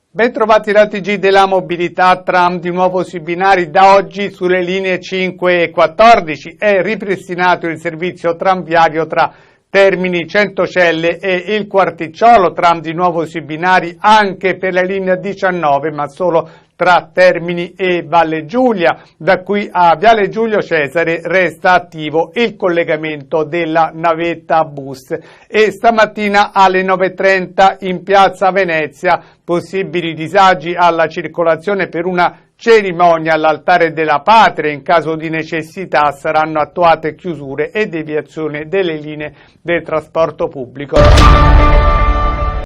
Bentrovati da TG della mobilità. Tram di nuovo sui binari da oggi sulle linee 5 e 14. È ripristinato il servizio tranviario tra Termini Centocelle e il Quarticciolo. Tram di nuovo sui binari anche per la linea 19, ma solo tra Termini e Valle Giulia. Da qui a Viale Giulio Cesare resta attivo il collegamento della navetta bus. E stamattina alle 9:30 in Piazza Venezia possibili disagi alla circolazione per una cerimonia all'Altare della Patria. In caso di necessità saranno attuate chiusure e deviazioni delle linee del trasporto pubblico.